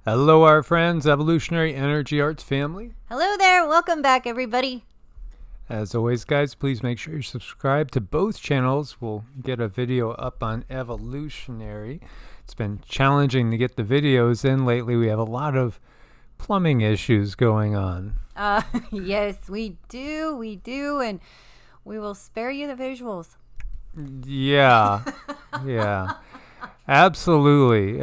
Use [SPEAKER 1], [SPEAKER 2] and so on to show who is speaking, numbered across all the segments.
[SPEAKER 1] Hello, our friends, Evolutionary Energy Arts family.
[SPEAKER 2] Hello there. Welcome back, everybody.
[SPEAKER 1] As always, guys, please make sure you subscribe to both channels. We'll get a video up on Evolutionary. It's been challenging to get the videos in lately. We have a lot of plumbing issues going on.
[SPEAKER 2] Yes, we do. And we will spare you the visuals.
[SPEAKER 1] Yeah, yeah, absolutely.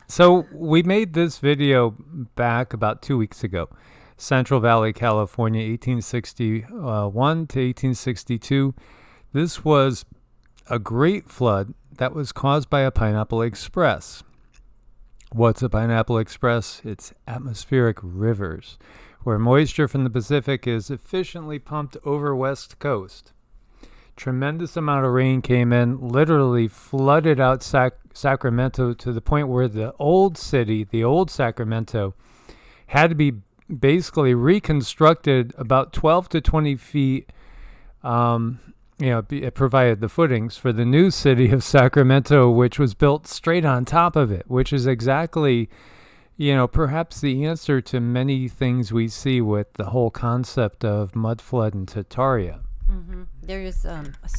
[SPEAKER 1] So we made this video back about 2 weeks ago. Central Valley, California, 1861 to 1862. This was a great flood that was caused by a Pineapple Express. What's a Pineapple Express? It's atmospheric rivers, where moisture from the Pacific is efficiently pumped over West Coast. Tremendous amount of rain came in, literally flooded out Sacramento to the point where the old city, the old Sacramento, had to be basically reconstructed about 12 to 20 feet. It provided the footings for the new city of Sacramento, which was built straight on top of it, which is exactly, perhaps the answer to many things we see with the whole concept of mud flood and Tartaria.
[SPEAKER 2] Mm-hmm. There's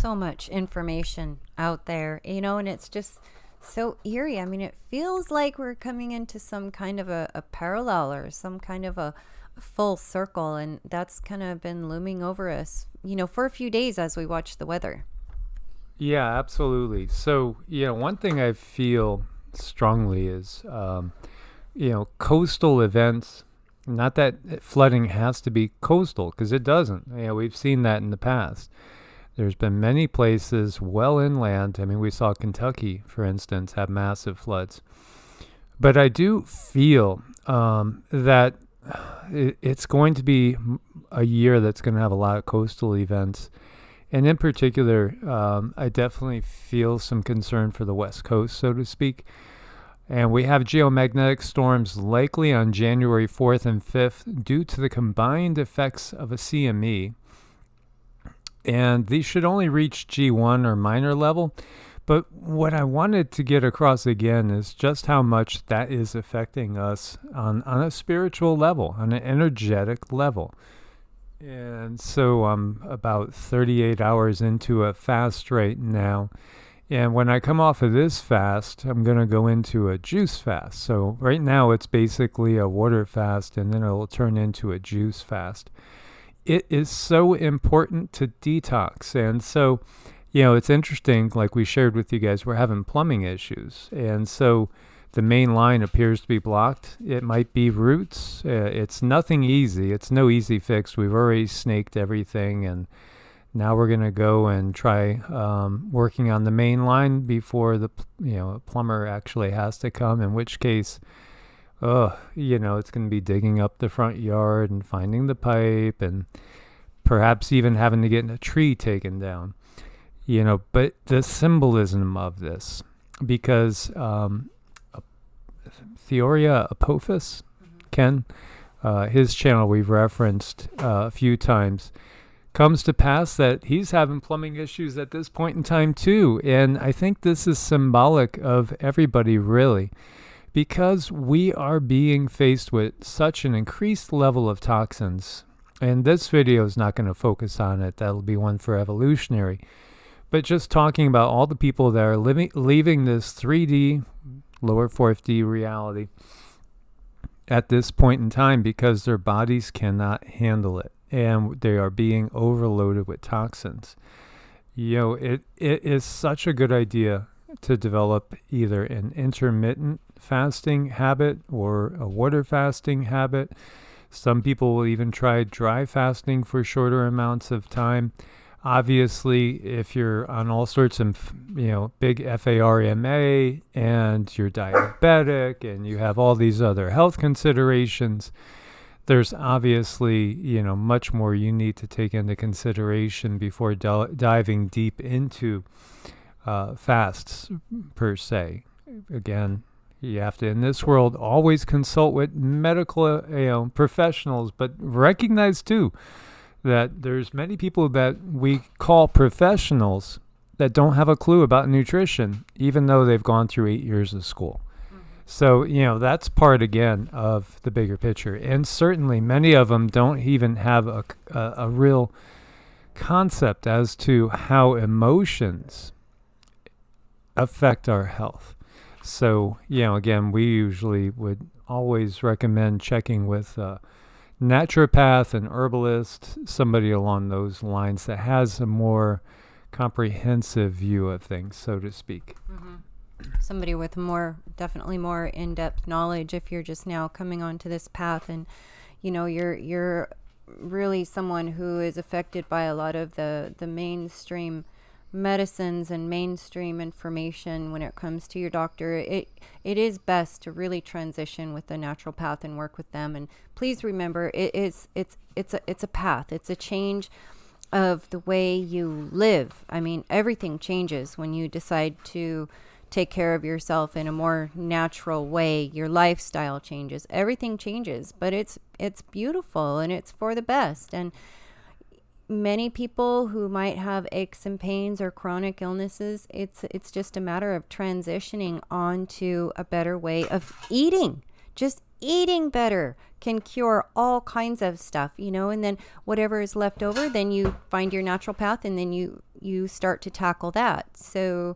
[SPEAKER 2] so much information out there, and it's just so eerie. I mean, it feels like we're coming into some kind of a parallel or some kind of a full circle, and that's kind of been looming over us, for a few days as we watch the weather.
[SPEAKER 1] Yeah, absolutely. So, one thing I feel strongly is, coastal events. Not that flooding has to be coastal, because it doesn't. We've seen that in the past. There's been many places well inland. I mean, we saw Kentucky, for instance, have massive floods. But I do feel that it's going to be a year that's going to have a lot of coastal events. And in particular, I definitely feel some concern for the West Coast, so to speak. And we have geomagnetic storms likely on January 4th and 5th due to the combined effects of a CME. And these should only reach G1 or minor level. But what I wanted to get across again is just how much that is affecting us on a spiritual level, on an energetic level. And so I'm about 38 hours into a fast right now. And when I come off of this fast, I'm going to go into a juice fast. So right now it's basically a water fast, and then it will turn into a juice fast. It is so important to detox. And so, it's interesting, like we shared with you guys, we're having plumbing issues. And so the main line appears to be blocked. It might be roots. It's nothing easy. It's no easy fix. We've already snaked everything, and now we're going to go and try working on the main line before the plumber actually has to come, in which case, it's going to be digging up the front yard and finding the pipe and perhaps even having to get a tree taken down. But the symbolism of this, because Theoria Apophis, Ken, his channel we've referenced a few times, comes to pass that he's having plumbing issues at this point in time too. And I think this is symbolic of everybody, really, because we are being faced with such an increased level of toxins. And this video is not going to focus on it. That'll be one for Evolutionary. But just talking about all the people that are leaving this 3D, lower 4D reality at this point in time because their bodies cannot handle it. And they are being overloaded with toxins. It is such a good idea to develop either an intermittent fasting habit or a water fasting habit. Some people will even try dry fasting for shorter amounts of time. Obviously, if you're on all sorts of, big FARMA and you're diabetic and you have all these other health considerations, there's obviously, much more you need to take into consideration before diving deep into fasts, per se. Again, you have to, in this world, always consult with medical professionals, but recognize, too, that there's many people that we call professionals that don't have a clue about nutrition, even though they've gone through 8 years of school. So, that's part again of the bigger picture. And certainly many of them don't even have a real concept as to how emotions affect our health. So, again, we usually would always recommend checking with a naturopath, an herbalist, somebody along those lines that has a more comprehensive view of things, so to speak.
[SPEAKER 2] Mm-hmm. Somebody with definitely more in-depth knowledge if you're just now coming onto this path, and you're really someone who is affected by a lot of the mainstream medicines and mainstream information when it comes to your doctor. It is best to really transition with the naturopath and work with them. And please remember, it's a path. It's a change of the way you live. I mean, everything changes when you decide to take care of yourself in a more natural way. Your lifestyle changes. Everything changes, but it's beautiful and it's for the best. And many people who might have aches and pains or chronic illnesses, it's just a matter of transitioning onto a better way of eating. Just eating better can cure all kinds of stuff, and then whatever is left over, then you find your naturopath and then you start to tackle that. So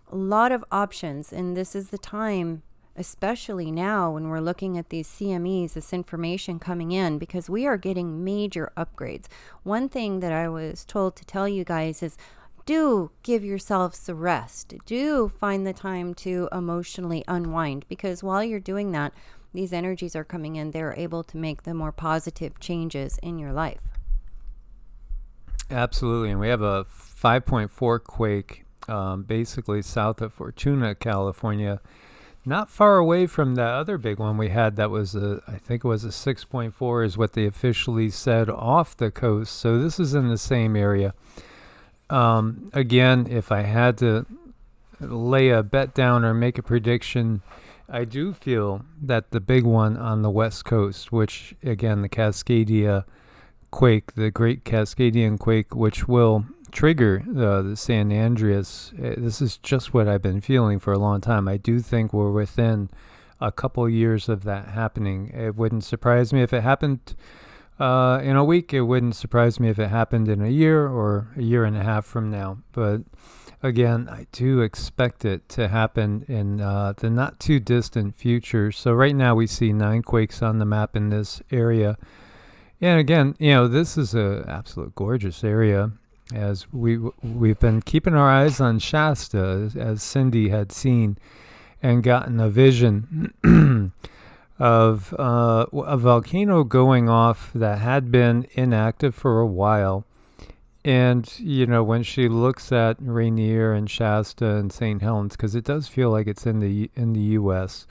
[SPEAKER 2] a lot of options, and this is the time, especially now when we're looking at these CMEs, this information coming in, because we are getting major upgrades. One thing that I was told to tell you guys is, do give yourselves a rest. Do find the time to emotionally unwind, because while you're doing that, these energies are coming in. They're able to make the more positive changes in your life.
[SPEAKER 1] Absolutely. And we have a 5.4 quake basically south of Fortuna, California, not far away from that other big one we had that was I think it was a 6.4 is what they officially said off the coast. So this is in the same area. Again, if I had to lay a bet down or make a prediction, I do feel that the big one on the west coast, which again, the Cascadia quake, the Great Cascadian Quake, which will trigger the San Andreas. This is just what I've been feeling for a long time. I do think we're within a couple years of that happening. It wouldn't surprise me if it happened in a week. It wouldn't surprise me if it happened in a year or a year and a half from now. But again, I do expect it to happen in the not too distant future. So right now we see 9 quakes on the map in this area. And again, this is a absolute gorgeous area. As we've been keeping our eyes on Shasta, as Cindy had seen and gotten a vision of a volcano going off that had been inactive for a while. And, when she looks at Rainier and Shasta and St. Helens, because it does feel like it's in the U.S.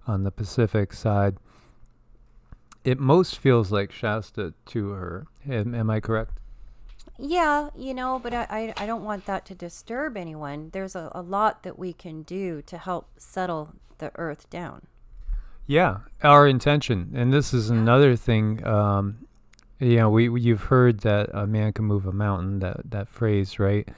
[SPEAKER 1] on the Pacific side, it most feels like Shasta to her. Am I correct?
[SPEAKER 2] Yeah, but I don't want that to disturb anyone. There's a lot that we can do to help settle the earth down.
[SPEAKER 1] Yeah, our intention. And this is another thing, you've heard that a man can move a mountain, that phrase, right?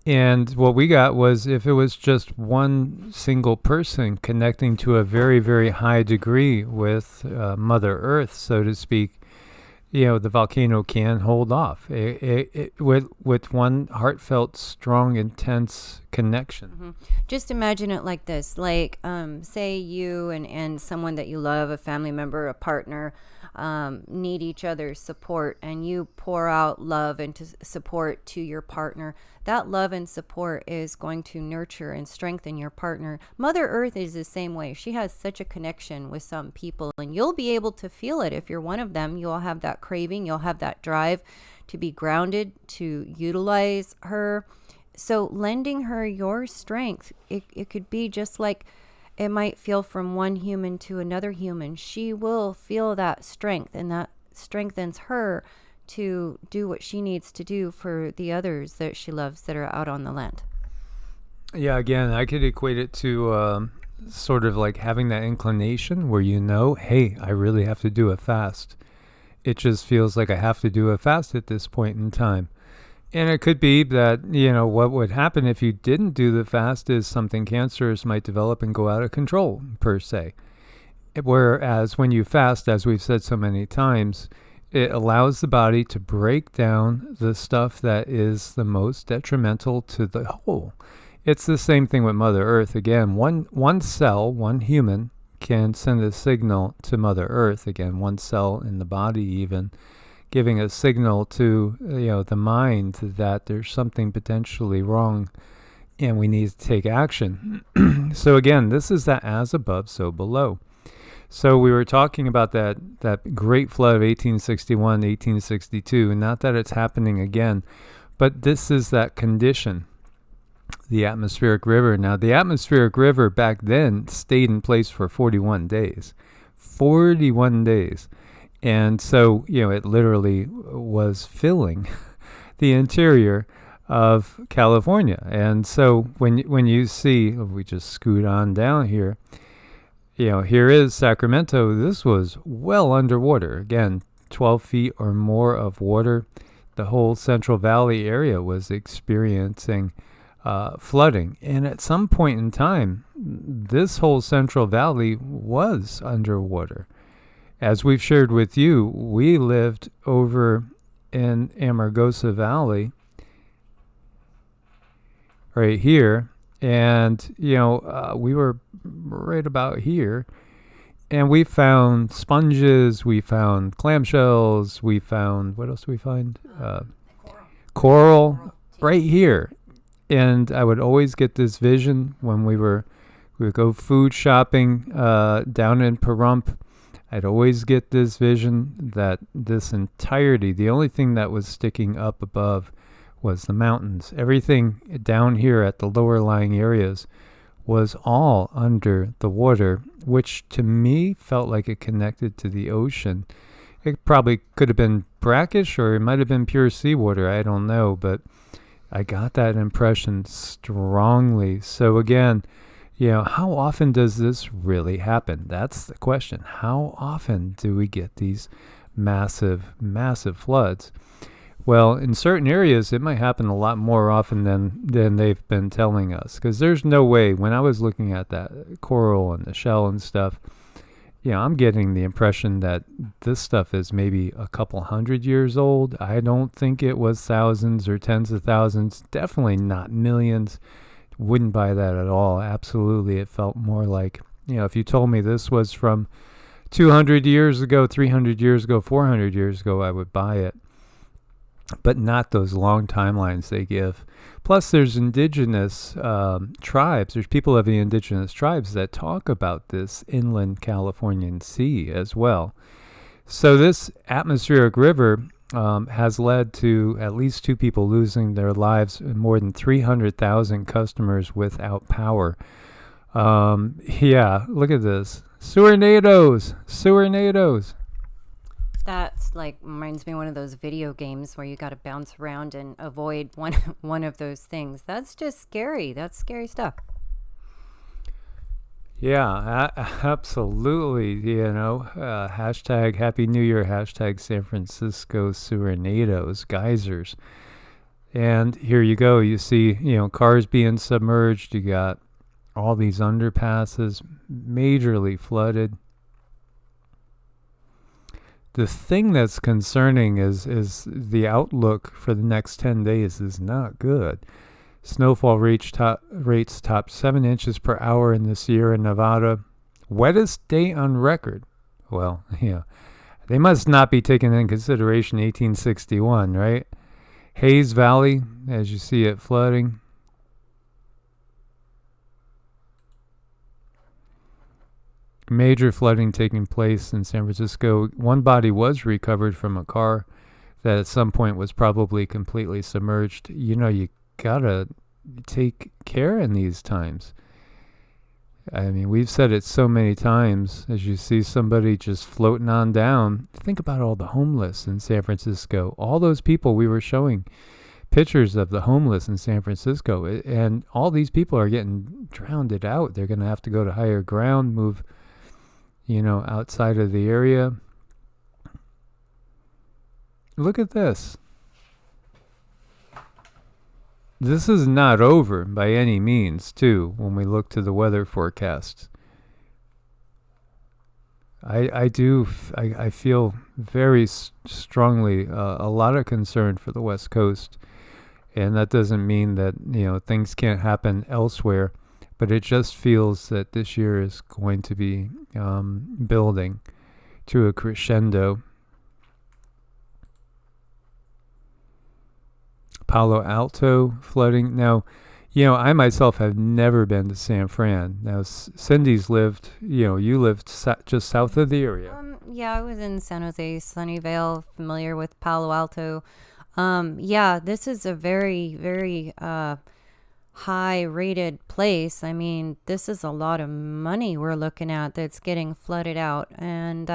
[SPEAKER 1] And what we got was, if it was just one single person connecting to a very, very high degree with Mother Earth, so to speak, the volcano can hold off with one heartfelt, strong, intense connection.
[SPEAKER 2] Mm-hmm. Just imagine it like this. Like, say you and someone that you love, a family member, a partner, need each other's support, and you pour out love and support to your partner. That love and support is going to nurture and strengthen your partner. Mother Earth is the same way. She has such a connection with some people, and you'll be able to feel it. If you're one of them, you'll have that craving, you'll have that drive to be grounded, to utilize her. So lending her your strength, it could be just like it might feel from one human to another human. She will feel that strength, and that strengthens her to do what she needs to do for the others that she loves that are out on the land.
[SPEAKER 1] Yeah, again, I could equate it to sort of like having that inclination where hey, I really have to do a fast. It just feels like I have to do a fast at this point in time. And it could be that, what would happen if you didn't do the fast is something cancerous might develop and go out of control, per se. Whereas when you fast, as we've said so many times, it allows the body to break down the stuff that is the most detrimental to the whole. It's the same thing with Mother Earth. Again, one cell, one human, can send a signal to Mother Earth. Again, one cell in the body even, giving a signal to the mind that there's something potentially wrong and we need to take action. So again, this is that as above, so below. So we were talking about that great flood of 1861, 1862, not that it's happening again, but this is that condition, the atmospheric river. Now, the atmospheric river back then stayed in place for 41 days. 41 days. And so, it literally was filling the interior of California. And so when you see, if we just scoot on down here, here is Sacramento. This was well underwater. Again, 12 feet or more of water. The whole Central Valley area was experiencing flooding. And at some point in time, this whole Central Valley was underwater. As we've shared with you, we lived over in Amargosa Valley, right here. And, we were right about here. And we found sponges, we found clamshells, we found, what else do we find? Coral, right here. And I would always get this vision when we would go food shopping down in Pahrump. I'd always get this vision that this entirety, the only thing that was sticking up above was the mountains. Everything down here at the lower lying areas was all under the water, which to me felt like it connected to the ocean. It probably could have been brackish or it might have been pure seawater. I don't know, but I got that impression strongly. So again, how often does this really happen? That's the question. How often do we get these massive, massive floods? Well, in certain areas, it might happen a lot more often than they've been telling us. Because there's no way, when I was looking at that coral and the shell and stuff, I'm getting the impression that this stuff is maybe a couple hundred years old. I don't think it was thousands or tens of thousands. Definitely not millions. Wouldn't buy that at all. Absolutely. It felt more like, if you told me this was from 200 years ago, 300 years ago, 400 years ago, I would buy it. But not those long timelines they give. Plus, there's indigenous tribes. There's people of the indigenous tribes that talk about this inland Californian sea as well. So this atmospheric river has led to at least 2 people losing their lives and more than 300,000 customers without power. Yeah, look at this. Sewernados.
[SPEAKER 2] That's reminds me of one of those video games where you got to bounce around and avoid one of those things. That's just scary. That's scary stuff.
[SPEAKER 1] Yeah, absolutely. Hashtag Happy New Year, hashtag San Francisco Sewernados, geysers. And here you go. You see, cars being submerged. You got all these underpasses majorly flooded. The thing that's concerning is the outlook for the next 10 days is not good. Snowfall rates top 7 inches per hour in the Sierra Nevada. Wettest day on record. Well, they must not be taking into consideration 1861, right? Hayes Valley, as you see it flooding. Major flooding taking place in San Francisco. One body was recovered from a car that at some point was probably completely submerged. You gotta take care in these times. I mean, we've said it so many times. As you see somebody just floating on down, think about all the homeless in San Francisco. All those people, we were showing pictures of the homeless in San Francisco, and all these people are getting drowned out. They're going to have to go to higher ground, move outside of the area. Look at this. this is not over by any means, too, when we look to the weather forecasts. I feel very strongly a lot of concern for the West Coast. And that doesn't mean that, things can't happen elsewhere. But it just feels that this year is going to be building to a crescendo. Palo Alto flooding. Now, I myself have never been to San Fran. Now, Cindy's lived, you lived just south of the area.
[SPEAKER 2] Yeah, I was in San Jose, Sunnyvale, familiar with Palo Alto. Yeah, this is a very, very high rated place. I mean, this is a lot of money we're looking at that's getting flooded out. And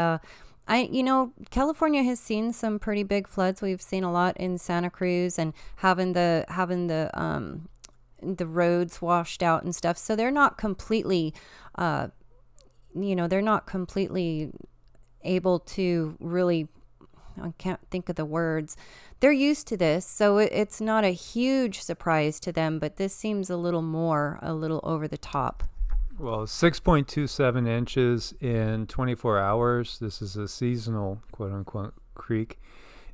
[SPEAKER 2] California has seen some pretty big floods. We've seen a lot in Santa Cruz and having the roads washed out and stuff. So they're not completely, they're not completely able to really, I can't think of the words. They're used to this, so it's not a huge surprise to them, but this seems a little over the top.
[SPEAKER 1] Well, 6.27 inches in 24 hours. This is a seasonal, quote-unquote, creek.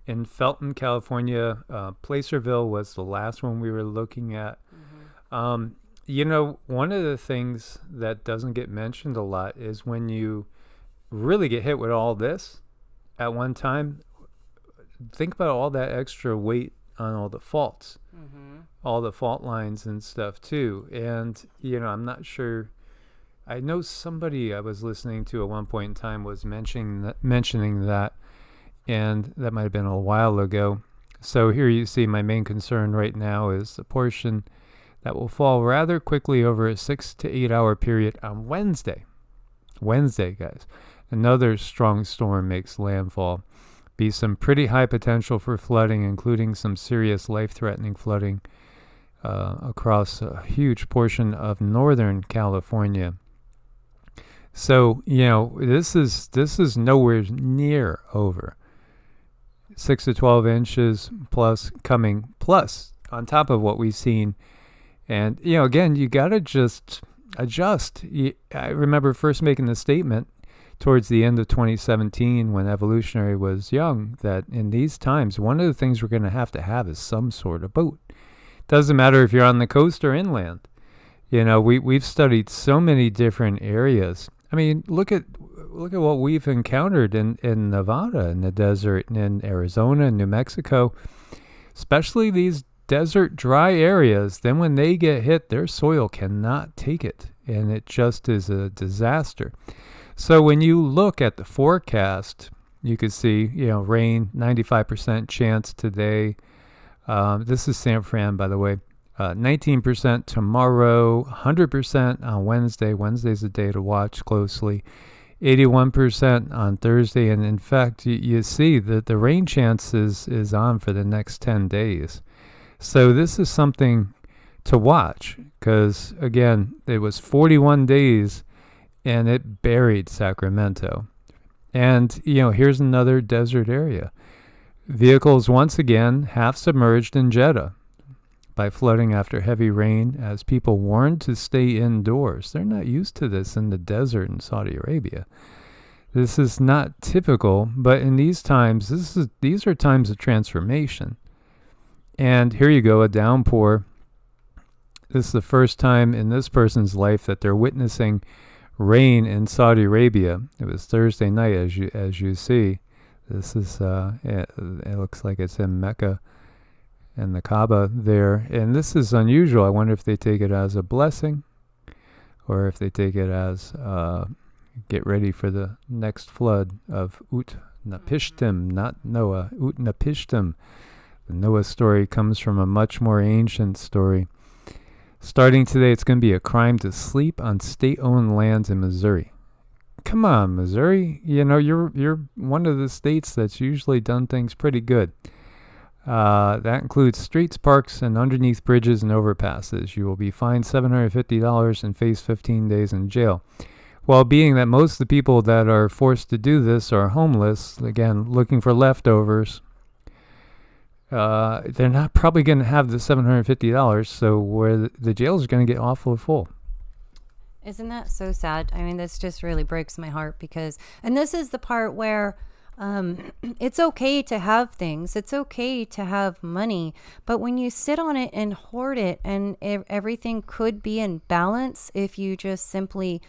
[SPEAKER 1] In Felton, California, Placerville was the last one we were looking at. Mm-hmm. One of the things that doesn't get mentioned a lot is when you really get hit with all this at one time, think about all that extra weight on all the faults, all the fault lines and stuff, too. And, I'm not sure. I know somebody I was listening to at one point in time was mentioning that, and that might have been a while ago. So here you see my main concern right now is the portion that will fall rather quickly over a 6 to 8 hour period on Wednesday. Wednesday, guys. Another strong storm makes landfall. Be some pretty high potential for flooding, including some serious life-threatening flooding across a huge portion of Northern California. So, this is nowhere near over. 6 to 12 inches plus on top of what we've seen. And, again, you got to just adjust. I remember first making the statement towards the end of 2017 when Evolutionary was young that in these times, one of the things we're going to have is some sort of boat. Doesn't matter if you're on the coast or inland. We've studied so many different areas. I mean, look at what we've encountered in Nevada, in the desert, and in Arizona and New Mexico, especially these desert dry areas. Then when they get hit, their soil cannot take it, and it just is a disaster. So when you look at the forecast, you can see, rain, 95% chance today. This is San Fran, by the way. 19% tomorrow, 100% on Wednesday. Wednesday's a day to watch closely. 81% on Thursday. And in fact, you see that the rain chance is on for the next 10 days. So this is something to watch because, again, it was 41 days and it buried Sacramento. And, here's another desert area. Vehicles once again half submerged in Jeddah by flooding after heavy rain as people warned to stay indoors. They're not used to this in the desert in Saudi Arabia. This is not typical, but in these times, these are times of transformation. And here you go, a downpour. This is the first time in this person's life that they're witnessing rain in Saudi Arabia. It was Thursday night, as you see. This is it looks like it's in Mecca and the Kaaba there, and this is unusual. I wonder if they take it as a blessing, or if they take it as get ready for the next flood of Ut-Napishtim, not Noah. Ut-Napishtim. The Noah story comes from a much more ancient story. Starting today, it's going to be a crime to sleep on state-owned lands in Missouri. Come on, Missouri. You're one of the states that's usually done things pretty good. That includes streets, parks, and underneath bridges and overpasses. You will be fined $750 and face 15 days in jail. Well, being that most of the people that are forced to do this are homeless, again, looking for leftovers, they're not probably going to have the $750, so where the jails are going to get awful full.
[SPEAKER 2] Isn't that so sad? I mean, this just really breaks my heart because, and this is the part where it's okay to have things, it's okay to have money, but when you sit on it and hoard it, and everything could be in balance if you just simply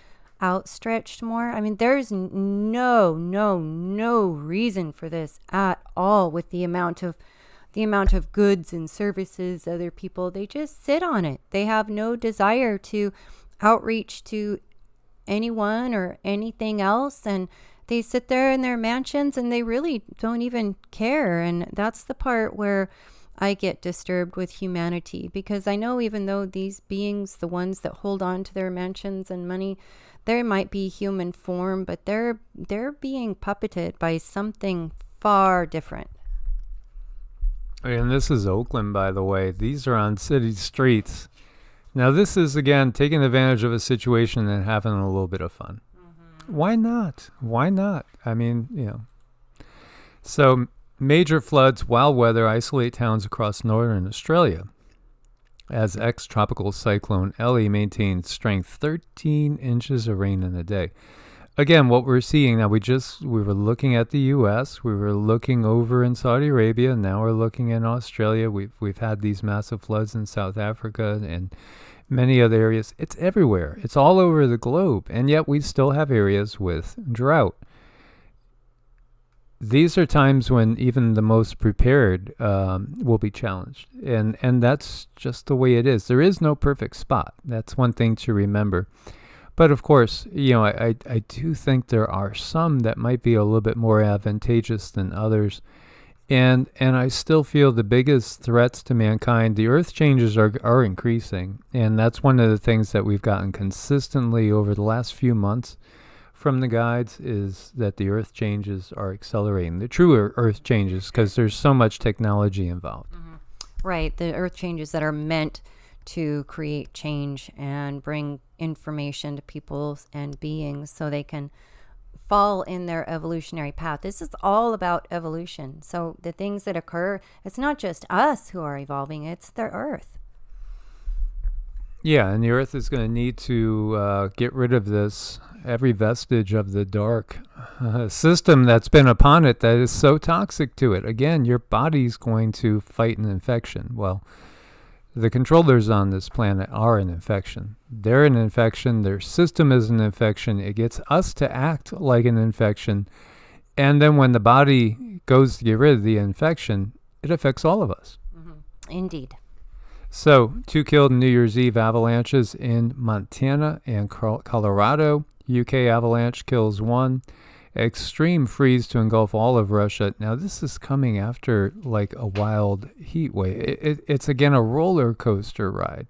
[SPEAKER 2] outstretched more. I mean, there's no reason for this at all with the amount of goods and services other people, they just sit on it. They have no desire to outreach to anyone or anything else, and they sit there in their mansions and they really don't even care. And that's the part where I get disturbed with humanity, because I know even though these beings, the ones that hold on to their mansions and money, they might be human form, but they're being puppeted by something far different.
[SPEAKER 1] And this is Oakland, by the way. These are on city streets. Now, this is, again, taking advantage of a situation and having a little bit of fun. Mm-hmm. Why not? Why not? I mean, you know. So, major floods, wild weather isolate towns across northern Australia as ex-tropical cyclone Ellie maintains strength 13 inches of rain in a day. Again, what we're seeing now, we were looking at the U.S., we were looking over in Saudi Arabia, now we're looking in Australia. We've had these massive floods in South Africa and many other areas. It's everywhere. It's all over the globe, and yet we still have areas with drought. These are times when even the most prepared will be challenged, and that's just the way it is. There is no perfect spot. That's one thing to remember. But of course, you know, I do think there are some that might be a little bit more advantageous than others. And I still feel the biggest threats to mankind, the earth changes are increasing. And that's one of the things that we've gotten consistently over the last few months from the guides, is that the earth changes are accelerating. The true earth changes, because there's so much technology involved.
[SPEAKER 2] Mm-hmm. Right. The earth changes that are meant to create change and bring information to people and beings so they can fall in their evolutionary path. This is all about evolution. So the things that occur, it's not just us who are evolving, it's the earth.
[SPEAKER 1] Yeah, and the earth is going to need to get rid of this, every vestige of the dark system that's been upon it that is so toxic to it. Again, your body's going to fight an infection. Well, the controllers on this planet are an infection. They're an infection. Their system is an infection. It gets us to act like an infection. And then when the body goes to get rid of the infection, it affects all of us.
[SPEAKER 2] Mm-hmm. Indeed.
[SPEAKER 1] So, 2 killed in New Year's Eve avalanches in Montana and Colorado. UK avalanche kills 1. Extreme freeze to engulf all of Russia. Now, this is coming after like a wild heat wave. It's again a roller coaster ride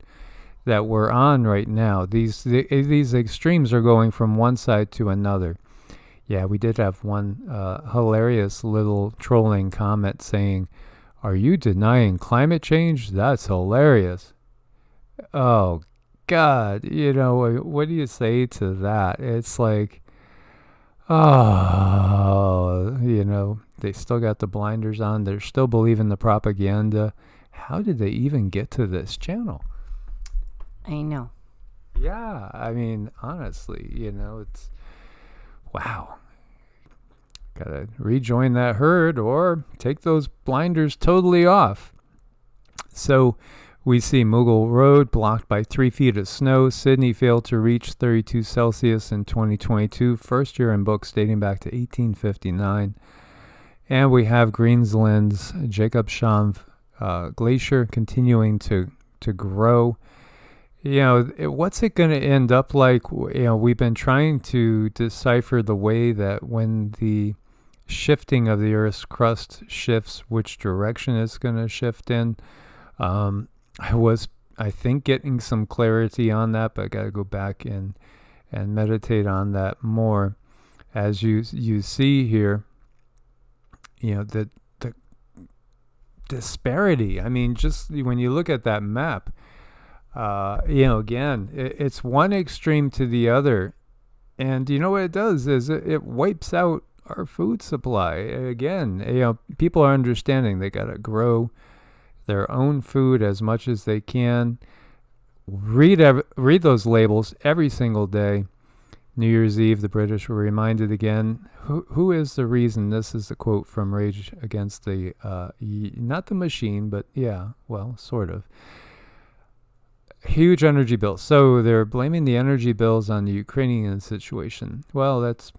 [SPEAKER 1] that we're on right now. These extremes are going from one side to another. Yeah, we did have one hilarious little trolling comment saying, "Are you denying climate change? That's hilarious." Oh, God. You know, what do you say to that? It's like, oh, you know, they still got the blinders on. They're still believing the propaganda. How did they even get to this channel?
[SPEAKER 2] I know.
[SPEAKER 1] Yeah, I mean, honestly, you know, it's, wow. Gotta rejoin that herd or take those blinders totally off. So we see Mughal Road blocked by 3 feet of snow. Sydney failed to reach 32 Celsius in 2022, first year in books dating back to 1859. And we have Queensland's Jacobshavn Glacier continuing to grow. You know, what's it going to end up like? You know, we've been trying to decipher the way that when the shifting of the Earth's crust shifts, which direction it's going to shift in. I was, I think, getting some clarity on that, but I got to go back and meditate on that more. As you see here, you know, the disparity. I mean, just when you look at that map, you know, again, it's one extreme to the other. And you know what it does is it wipes out our food supply. Again, people are understanding they got to grow their own food as much as they can. Read those labels every single day. New Year's Eve, the British were reminded again, who is the reason? This is the quote from Rage Against the, not the Machine, but yeah, well, sort of. Huge energy bills. So they're blaming the energy bills on the Ukrainian situation. Well, that's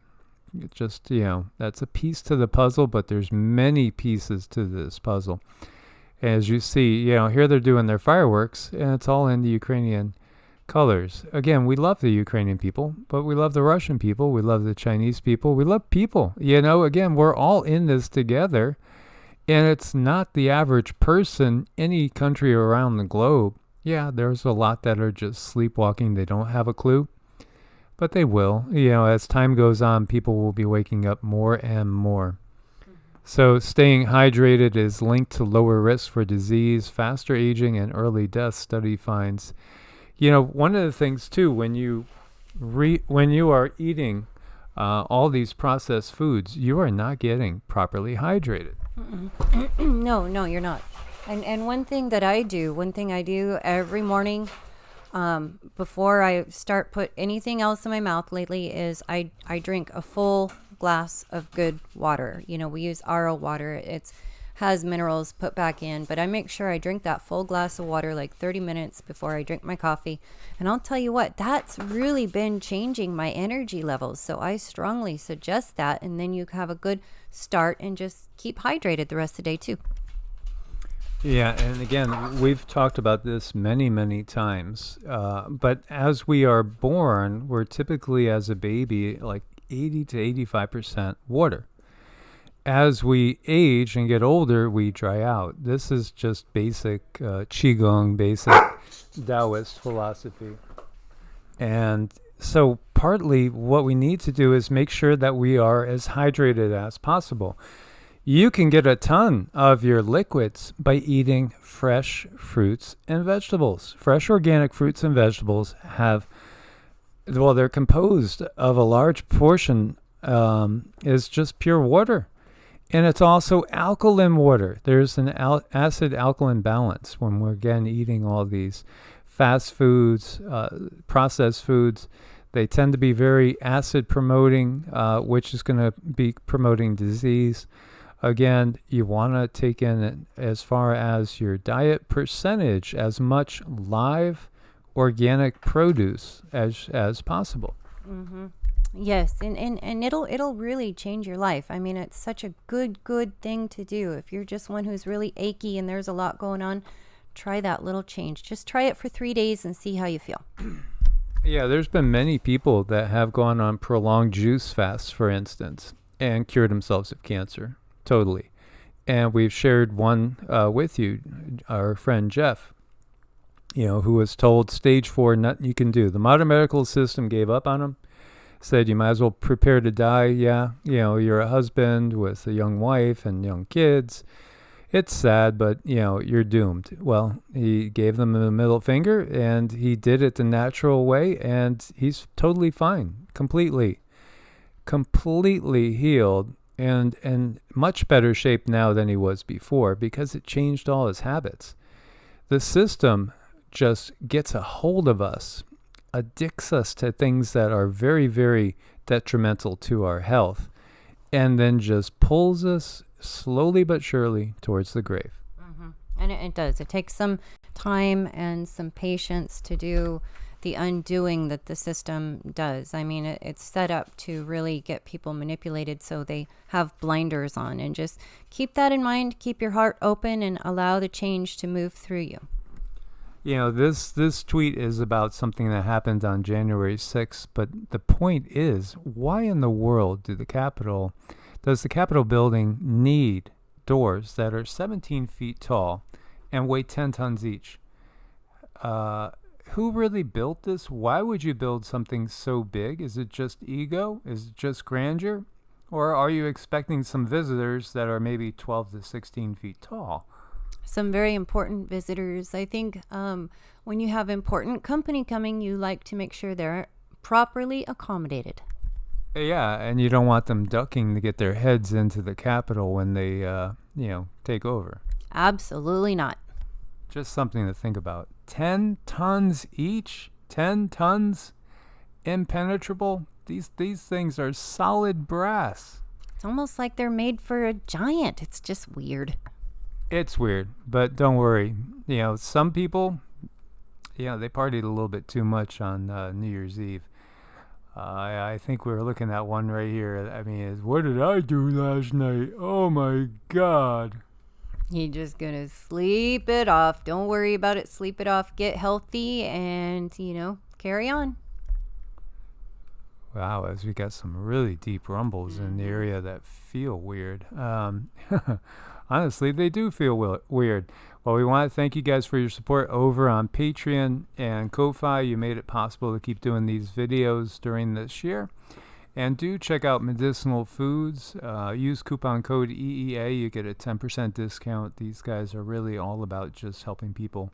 [SPEAKER 1] just, that's a piece to the puzzle, but there's many pieces to this puzzle. As you see, here they're doing their fireworks, and it's all in the Ukrainian colors. Again, we love the Ukrainian people, but we love the Russian people. We love the Chinese people. We love people. Again, we're all in this together, and it's not the average person, any country around the globe. Yeah, there's a lot that are just sleepwalking. They don't have a clue, but they will. As time goes on, people will be waking up more and more. So staying hydrated is linked to lower risk for disease, faster aging, and early death, study finds. One of the things, too, when you are eating all these processed foods, you are not getting properly hydrated.
[SPEAKER 2] No, you're not. And one thing I do every morning before I start put anything else in my mouth lately is I drink a full glass of good water. We use RO water. It has minerals put back in, but I make sure I drink that full glass of water like 30 minutes before I drink my coffee. And I'll tell you what, that's really been changing my energy levels. So I strongly suggest that. And then you have a good start and just keep hydrated the rest of the day too.
[SPEAKER 1] Yeah, and again, we've talked about this many, many times. But as we are born, we're typically, as a baby, like 80 to 85% water. As we age and get older, we dry out. This is just basic Qigong, basic Taoist philosophy. And so partly what we need to do is make sure that we are as hydrated as possible. You can get a ton of your liquids by eating fresh fruits and vegetables. Fresh organic fruits and vegetables they're composed of a large portion is just pure water. And it's also alkaline water. There's an acid-alkaline balance when we're, again, eating all these fast foods, processed foods. They tend to be very acid-promoting, which is going to be promoting disease. Again, you want to take in, as far as your diet percentage, as much live organic produce as possible.
[SPEAKER 2] Mm-hmm. Yes, and it'll really change your life. I mean, it's such a good thing to do. If you're just one who's really achy and there's a lot going on, try that little change. Just try it for 3 days and see how you feel.
[SPEAKER 1] Yeah, there's been many people that have gone on prolonged juice fasts, for instance, and cured themselves of cancer. Totally. And we've shared one with you, our friend Jeff, who was told stage 4, nothing you can do. The modern medical system gave up on him, said you might as well prepare to die. Yeah, you're a husband with a young wife and young kids. It's sad, but, you're doomed. Well, he gave them the middle finger, and he did it the natural way, and he's totally fine, completely healed. And in much better shape now than he was before, because it changed all his habits. The system just gets a hold of us, addicts us to things that are very, very detrimental to our health, and then just pulls us slowly but surely towards the grave.
[SPEAKER 2] Mm-hmm. And it does. It takes some time and some patience to do the undoing that the system does. I mean, it's set up to really get people manipulated so they have blinders on. And just keep that in mind. Keep your heart open and allow the change to move through you.
[SPEAKER 1] This tweet is about something that happened on January 6th, but the point is, why in the world does the Capitol building need doors that are 17 feet tall and weigh 10 tons each? Who really built this? Why would you build something so big? Is it just ego? Is it just grandeur? Or are you expecting some visitors that are maybe 12 to 16 feet tall?
[SPEAKER 2] Some very important visitors. I think when you have important company coming, you like to make sure they're properly accommodated.
[SPEAKER 1] Yeah, and you don't want them ducking to get their heads into the Capitol when they, take over.
[SPEAKER 2] Absolutely not.
[SPEAKER 1] Just something to think about. 10 tons each? 10 tons? Impenetrable? These things are solid brass.
[SPEAKER 2] It's almost like they're made for a giant. It's just weird.
[SPEAKER 1] It's weird, but don't worry. Some people, they partied a little bit too much on New Year's Eve. I think we're looking at one right here. I mean, what did I do last night? Oh my God.
[SPEAKER 2] You're just going to sleep it off. Don't worry about it. Sleep it off. Get healthy and, carry on.
[SPEAKER 1] Wow, as we got some really deep rumbles in the area that feel weird. Honestly, they do feel weird. Well, we want to thank you guys for your support over on Patreon and Ko-Fi. You made it possible to keep doing these videos during this year. And do check out Medicinal Foods. Use coupon code EEA. You get a 10% discount. These guys are really all about just helping people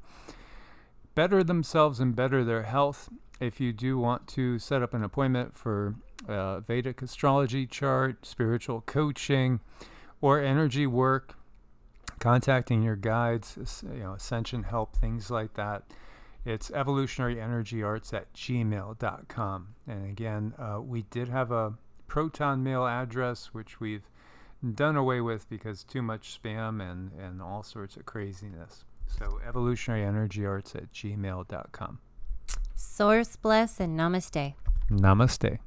[SPEAKER 1] better themselves and better their health. If you do want to set up an appointment for Vedic astrology chart, spiritual coaching, or energy work, contacting your guides, ascension help, things like that, it's evolutionaryenergyarts@gmail.com. And again, we did have a Proton mail address, which we've done away with because too much spam and all sorts of craziness. So evolutionaryenergyarts@gmail.com.
[SPEAKER 2] Source bless and namaste.
[SPEAKER 1] Namaste.